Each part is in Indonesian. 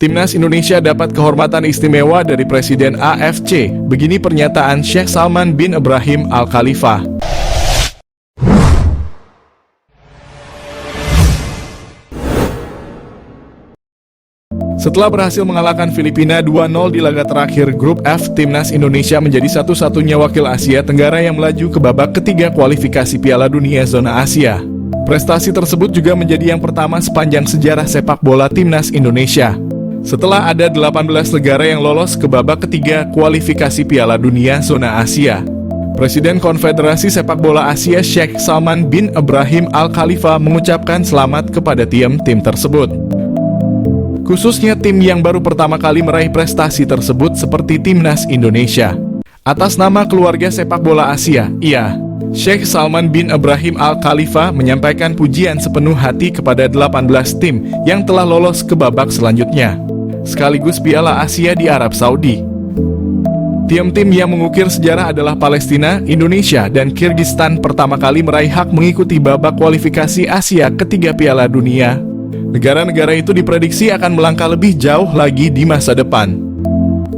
Timnas Indonesia dapat kehormatan istimewa dari Presiden AFC. Begini pernyataan Sheikh Salman bin Ibrahim Al Khalifa. Setelah berhasil mengalahkan Filipina 2-0 di laga terakhir Grup F, Timnas Indonesia menjadi satu-satunya wakil Asia Tenggara yang melaju ke babak ketiga kualifikasi Piala Dunia Zona Asia. Prestasi tersebut juga menjadi yang pertama sepanjang sejarah sepak bola Timnas Indonesia. Setelah ada 18 negara yang lolos ke babak ketiga kualifikasi Piala Dunia Zona Asia. Presiden Konfederasi Sepak Bola Asia Sheikh Salman bin Ibrahim Al Khalifa mengucapkan selamat kepada tim-tim tersebut. Khususnya tim yang baru pertama kali meraih prestasi tersebut seperti Timnas Indonesia. Atas nama keluarga sepak bola Asia, Sheikh Salman bin Ibrahim Al Khalifa menyampaikan pujian sepenuh hati kepada 18 tim yang telah lolos ke babak selanjutnya, sekaligus Piala Asia di Arab Saudi. Tim-tim yang mengukir sejarah adalah Palestina, Indonesia, dan Kyrgyzstan pertama kali meraih hak mengikuti babak kualifikasi Asia ketiga Piala Dunia. Negara-negara itu diprediksi akan melangkah lebih jauh lagi di masa depan.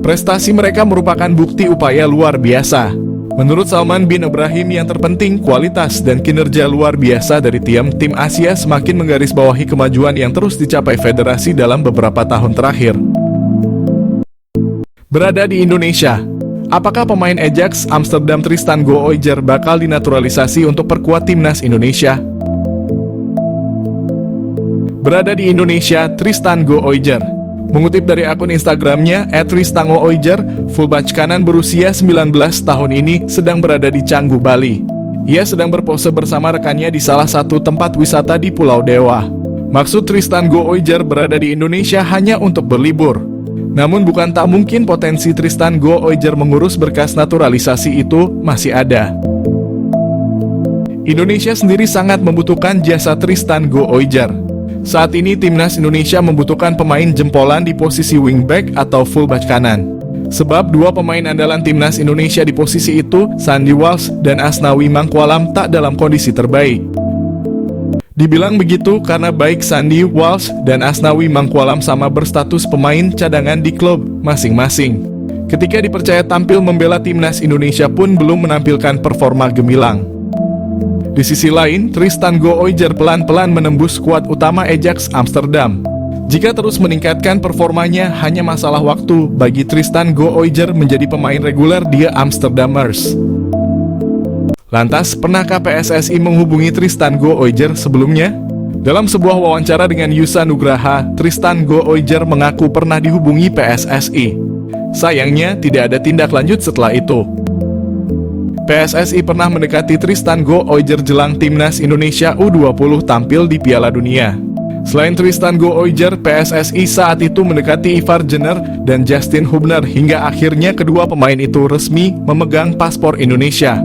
Prestasi mereka merupakan bukti upaya luar biasa. Menurut Salman bin Ibrahim, yang terpenting kualitas dan kinerja luar biasa dari tim Asia semakin menggarisbawahi kemajuan yang terus dicapai federasi dalam beberapa tahun terakhir. Berada di Indonesia, apakah pemain Ajax Amsterdam Tristan Gooijer bakal dinaturalisasi untuk perkuat timnas Indonesia? Berada di Indonesia, Tristan Gooijer. Mengutip dari akun Instagramnya @TristanGooijer, fullback kanan berusia 19 tahun ini sedang berada di Canggu, Bali. Ia sedang berpose bersama rekannya di salah satu tempat wisata di Pulau Dewa. Maksud Tristan Gooijer berada di Indonesia hanya untuk berlibur. Namun bukan tak mungkin potensi Tristan Gooijer mengurus berkas naturalisasi itu masih ada. Indonesia sendiri sangat membutuhkan jasa Tristan Gooijer. Saat ini Timnas Indonesia membutuhkan pemain jempolan di posisi wingback atau fullback kanan. Sebab dua pemain andalan Timnas Indonesia di posisi itu, Sandy Walsh dan Asnawi Mangkualam, tak dalam kondisi terbaik. Dibilang begitu karena baik Sandy Walsh dan Asnawi Mangkualam sama berstatus pemain cadangan di klub masing-masing. Ketika dipercaya tampil membela Timnas Indonesia pun belum menampilkan performa gemilang. Di sisi lain, Tristan Gooijer pelan-pelan menembus skuad utama Ajax Amsterdam. Jika terus meningkatkan performanya, hanya masalah waktu bagi Tristan Gooijer menjadi pemain reguler di Amsterdamers. Lantas, pernahkah PSSI menghubungi Tristan Gooijer sebelumnya? Dalam sebuah wawancara dengan Yusa Nugraha, Tristan Gooijer mengaku pernah dihubungi PSSI. Sayangnya, tidak ada tindak lanjut setelah itu. PSSI pernah mendekati Tristan Gooijer jelang Timnas Indonesia U20 tampil di Piala Dunia. Selain Tristan Gooijer, PSSI saat itu mendekati Ivar Jenner dan Justin Hubner hingga akhirnya kedua pemain itu resmi memegang paspor Indonesia.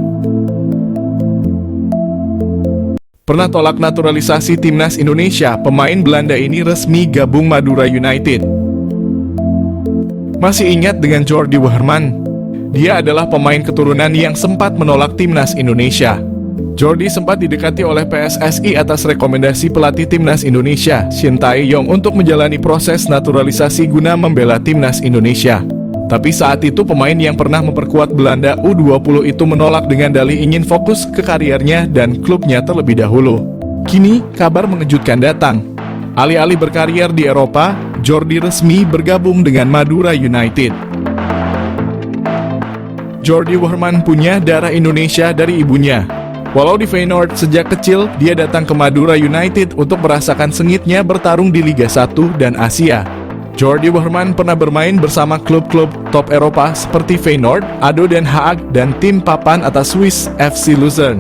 Pernah tolak naturalisasi Timnas Indonesia, pemain Belanda ini resmi gabung Madura United. Masih ingat dengan Jordi Wehrman? Dia adalah pemain keturunan yang sempat menolak Timnas Indonesia. Jordi sempat didekati oleh PSSI atas rekomendasi pelatih Timnas Indonesia, Shin Tae-yong, untuk menjalani proses naturalisasi guna membela Timnas Indonesia. Tapi saat itu pemain yang pernah memperkuat Belanda U20 itu menolak dengan dalih ingin fokus ke kariernya dan klubnya terlebih dahulu. Kini, kabar mengejutkan datang. Alih-alih berkarier di Eropa, Jordi resmi bergabung dengan Madura United. Jordi Wehrman punya darah Indonesia dari ibunya. Walau di Feyenoord sejak kecil, dia datang ke Madura United untuk merasakan sengitnya bertarung di Liga 1 dan Asia. Jordi Wehrman pernah bermain bersama klub-klub top Eropa seperti Feyenoord, ADO Den Haag, dan tim papan atas Swiss FC Luzern.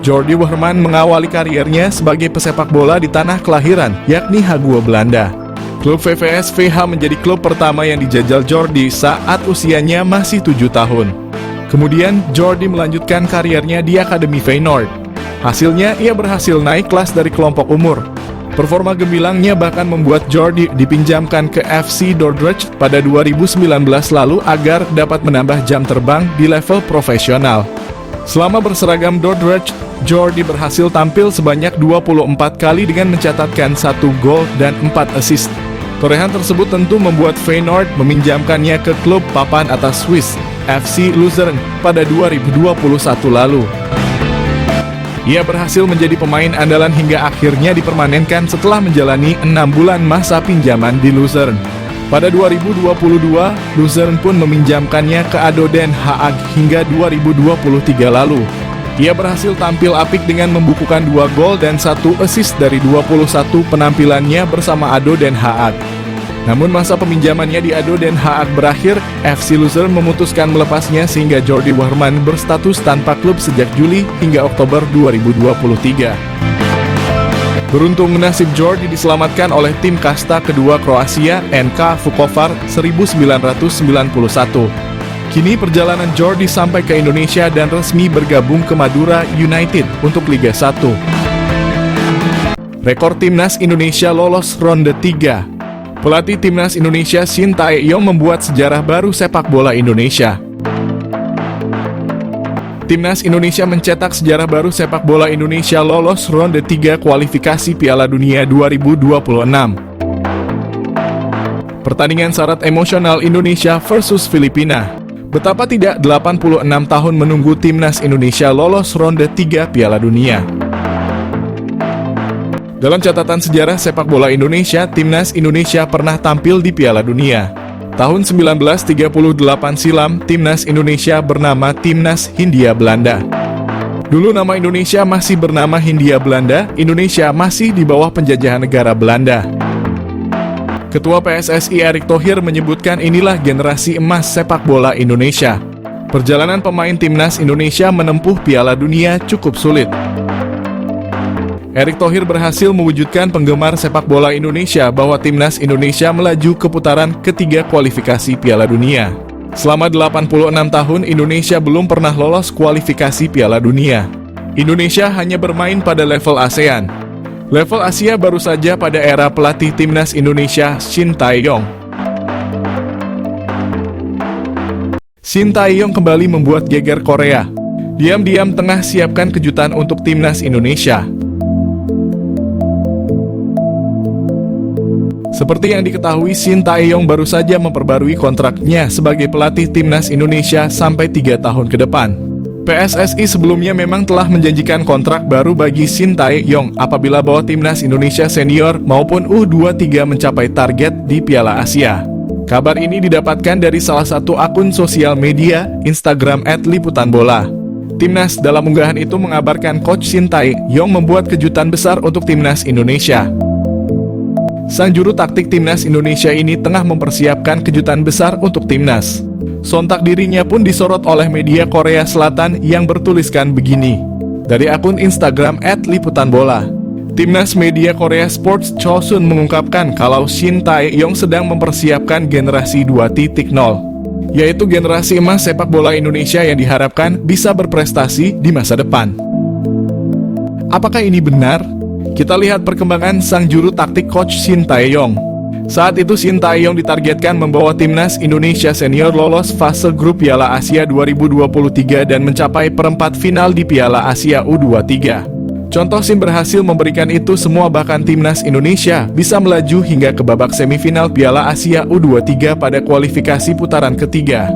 Jordi Wehrman mengawali kariernya sebagai pesepak bola di tanah kelahiran, yakni Hague, Belanda. Klub VVS VH menjadi klub pertama yang dijajal Jordi saat usianya masih 7 tahun. Kemudian, Jordi melanjutkan kariernya di Akademi Feyenoord. Hasilnya, ia berhasil naik kelas dari kelompok umur. Performa gemilangnya bahkan membuat Jordi dipinjamkan ke FC Dordrecht pada 2019 lalu agar dapat menambah jam terbang di level profesional. Selama berseragam Dordrecht, Jordi berhasil tampil sebanyak 24 kali dengan mencatatkan 1 gol dan 4 assist. Torehan tersebut tentu membuat Feyenoord meminjamkannya ke klub papan atas Swiss, FC Luzern, pada 2021 lalu. Ia berhasil menjadi pemain andalan hingga akhirnya dipermanenkan setelah menjalani 6 bulan masa pinjaman di Luzern. Pada 2022, Luzern pun meminjamkannya ke ADO Den Haag hingga 2023 lalu. Ia berhasil tampil apik dengan membukukan 2 gol dan 1 assist dari 21 penampilannya bersama ADO Den Haag. Namun masa peminjamannya di ADO Den Haag berakhir, FC Luzern memutuskan melepasnya sehingga Jordi Warman berstatus tanpa klub sejak Juli hingga Oktober 2023. Beruntung nasib Jordi diselamatkan oleh tim kasta kedua Kroasia, NK Vukovar 1991. Kini perjalanan Jordi sampai ke Indonesia dan resmi bergabung ke Madura United untuk Liga 1. Rekor Timnas Indonesia lolos ronde 3. Pelatih Timnas Indonesia Shin Tae-yong membuat sejarah baru sepak bola Indonesia. Timnas Indonesia mencetak sejarah baru sepak bola Indonesia lolos ronde 3 kualifikasi Piala Dunia 2026. Pertandingan syarat emosional Indonesia versus Filipina. Betapa tidak 86 tahun menunggu Timnas Indonesia lolos ronde 3 Piala Dunia. Dalam catatan sejarah sepak bola Indonesia, Timnas Indonesia pernah tampil di Piala Dunia. Tahun 1938 silam, Timnas Indonesia bernama Timnas Hindia Belanda. Dulu nama Indonesia masih bernama Hindia Belanda, Indonesia masih di bawah penjajahan negara Belanda. Ketua PSSI Erick Thohir menyebutkan inilah generasi emas sepak bola Indonesia. Perjalanan pemain Timnas Indonesia menempuh Piala Dunia cukup sulit. Erick Thohir berhasil mewujudkan penggemar sepak bola Indonesia bahwa Timnas Indonesia melaju ke putaran ketiga kualifikasi Piala Dunia. Selama 86 tahun Indonesia belum pernah lolos kualifikasi Piala Dunia. Indonesia hanya bermain pada level ASEAN. Level Asia baru saja pada era pelatih Timnas Indonesia Shin Tae-yong. Shin Tae-yong kembali membuat geger Korea. Diam-diam tengah siapkan kejutan untuk Timnas Indonesia. Seperti yang diketahui, Shin Tae-yong baru saja memperbarui kontraknya sebagai pelatih Timnas Indonesia sampai 3 tahun ke depan. PSSI sebelumnya memang telah menjanjikan kontrak baru bagi Shin Tae-yong apabila bawa Timnas Indonesia senior maupun U23 mencapai target di Piala Asia. Kabar ini didapatkan dari salah satu akun sosial media, Instagram @liputanbola. Timnas dalam unggahan itu mengabarkan Coach Shin Tae-yong membuat kejutan besar untuk Timnas Indonesia. Sang juru taktik Timnas Indonesia ini tengah mempersiapkan kejutan besar untuk Timnas. Sontak dirinya pun disorot oleh media Korea Selatan yang bertuliskan begini. Dari akun Instagram @liputanbola. Timnas media Korea Sports Chosun mengungkapkan kalau Shin Tae-yong sedang mempersiapkan generasi 2.0, yaitu generasi emas sepak bola Indonesia yang diharapkan bisa berprestasi di masa depan. Apakah ini benar? Kita lihat perkembangan sang juru taktik Coach Shin Tae-yong. Saat itu Shin Tae-yong ditargetkan membawa Timnas Indonesia senior lolos fase grup Piala Asia 2023 dan mencapai perempat final di Piala Asia U23. Contoh Shin berhasil memberikan itu semua, bahkan Timnas Indonesia bisa melaju hingga ke babak semifinal Piala Asia U23 pada kualifikasi putaran ketiga.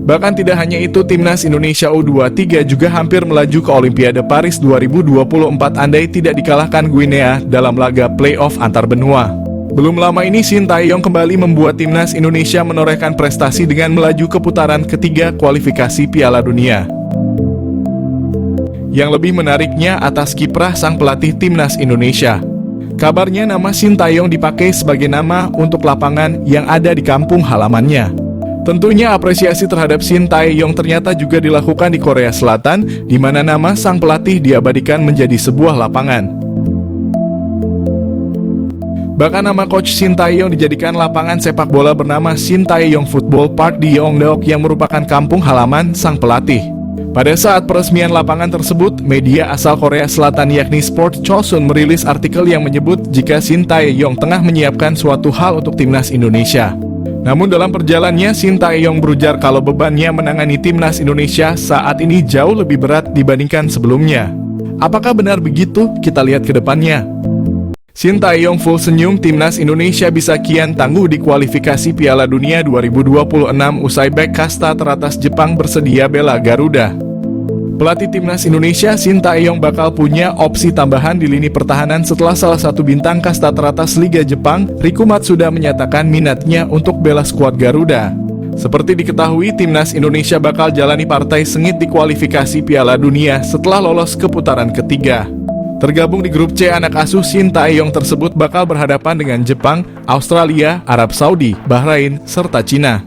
Bahkan tidak hanya itu, Timnas Indonesia U23 juga hampir melaju ke Olimpiade Paris 2024 andai tidak dikalahkan Guinea dalam laga playoff antar benua. Belum lama ini Shin Tae-yong kembali membuat Timnas Indonesia menorehkan prestasi dengan melaju ke putaran ketiga kualifikasi Piala Dunia. Yang lebih menariknya atas kiprah sang pelatih Timnas Indonesia. Kabarnya nama Shin Tae-yong dipakai sebagai nama untuk lapangan yang ada di kampung halamannya. Tentunya apresiasi terhadap Shin Tae-yong ternyata juga dilakukan di Korea Selatan, di mana nama sang pelatih diabadikan menjadi sebuah lapangan. Bahkan nama Coach Shin Tae-yong dijadikan lapangan sepak bola bernama Shin Tae-yong Football Park di Yeongdeok yang merupakan kampung halaman sang pelatih. Pada saat peresmian lapangan tersebut, media asal Korea Selatan yakni Sport Chosun merilis artikel yang menyebut jika Shin Tae-yong tengah menyiapkan suatu hal untuk Timnas Indonesia. Namun dalam perjalanannya, Shin Tae-yong berujar kalau bebannya menangani Timnas Indonesia saat ini jauh lebih berat dibandingkan sebelumnya. Apakah benar begitu? Kita lihat ke depannya. Shin Tae-yong full senyum, timnas Indonesia bisa kian tangguh di kualifikasi Piala Dunia 2026 usai bek kasta teratas Jepang bersedia bela Garuda. Pelatih timnas Indonesia Shin Tae-yong bakal punya opsi tambahan di lini pertahanan setelah salah satu bintang kasta teratas Liga Jepang, Riku Matsuda, menyatakan minatnya untuk bela skuad Garuda. Seperti diketahui, timnas Indonesia bakal jalani partai sengit di kualifikasi Piala Dunia setelah lolos ke putaran ketiga. Tergabung di grup C, anak asuh Shin Tae-yong tersebut bakal berhadapan dengan Jepang, Australia, Arab Saudi, Bahrain, serta Cina.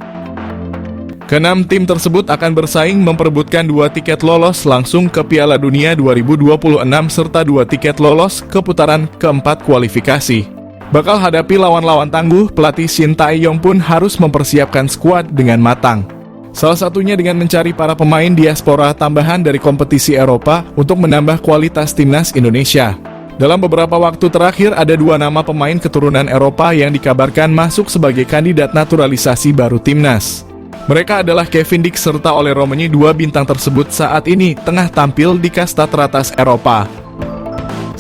Keenam tim tersebut akan bersaing memperebutkan 2 tiket lolos langsung ke Piala Dunia 2026 serta 2 tiket lolos ke putaran keempat kualifikasi. Bakal hadapi lawan-lawan tangguh, pelatih Shin Tae-yong pun harus mempersiapkan skuad dengan matang. Salah satunya dengan mencari para pemain diaspora tambahan dari kompetisi Eropa untuk menambah kualitas timnas Indonesia. Dalam beberapa waktu terakhir, ada 2 nama pemain keturunan Eropa yang dikabarkan masuk sebagai kandidat naturalisasi baru timnas. Mereka adalah Kevin Dix serta Ole Romani. 2 bintang tersebut saat ini tengah tampil di kasta teratas Eropa.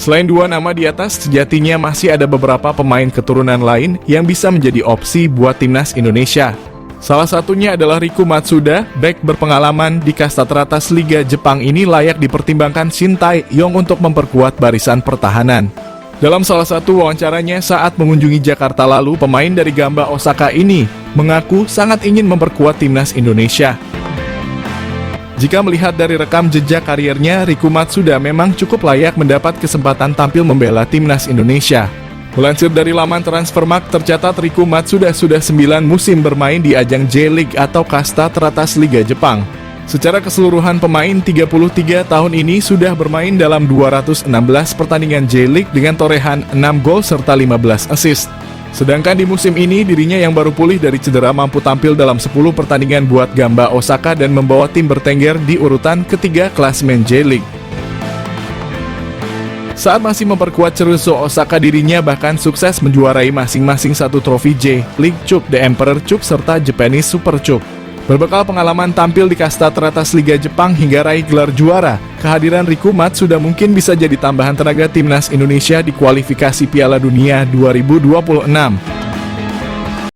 Selain 2 nama di atas, sejatinya masih ada beberapa pemain keturunan lain yang bisa menjadi opsi buat timnas Indonesia. Salah satunya adalah Riku Matsuda, bek berpengalaman di kasta teratas Liga Jepang ini layak dipertimbangkan Shin Tae-yong untuk memperkuat barisan pertahanan. Dalam salah satu wawancaranya saat mengunjungi Jakarta lalu, pemain dari Gamba Osaka ini mengaku sangat ingin memperkuat timnas Indonesia. Jika melihat dari rekam jejak kariernya, Riku Matsuda memang cukup layak mendapat kesempatan tampil membela timnas Indonesia. Melansir dari laman Transfermarkt, tercatat Riku Matsuda sudah 9 musim bermain di ajang J-League atau kasta teratas Liga Jepang. Secara keseluruhan, pemain 33 tahun ini sudah bermain dalam 216 pertandingan J-League dengan torehan 6 gol serta 15 assist. Sedangkan di musim ini, dirinya yang baru pulih dari cedera mampu tampil dalam 10 pertandingan buat Gamba Osaka dan membawa tim bertengger di urutan ketiga klasemen J-League. Saat masih memperkuat Ceruzo Osaka, dirinya bahkan sukses menjuarai masing-masing 1 trofi J-League Cup, The Emperor Cup, serta Japanese Super Cup. Berbekal pengalaman tampil di kasta teratas Liga Jepang hingga raih gelar juara, kehadiran Riku Matsuda mungkin bisa jadi tambahan tenaga timnas Indonesia di kualifikasi Piala Dunia 2026.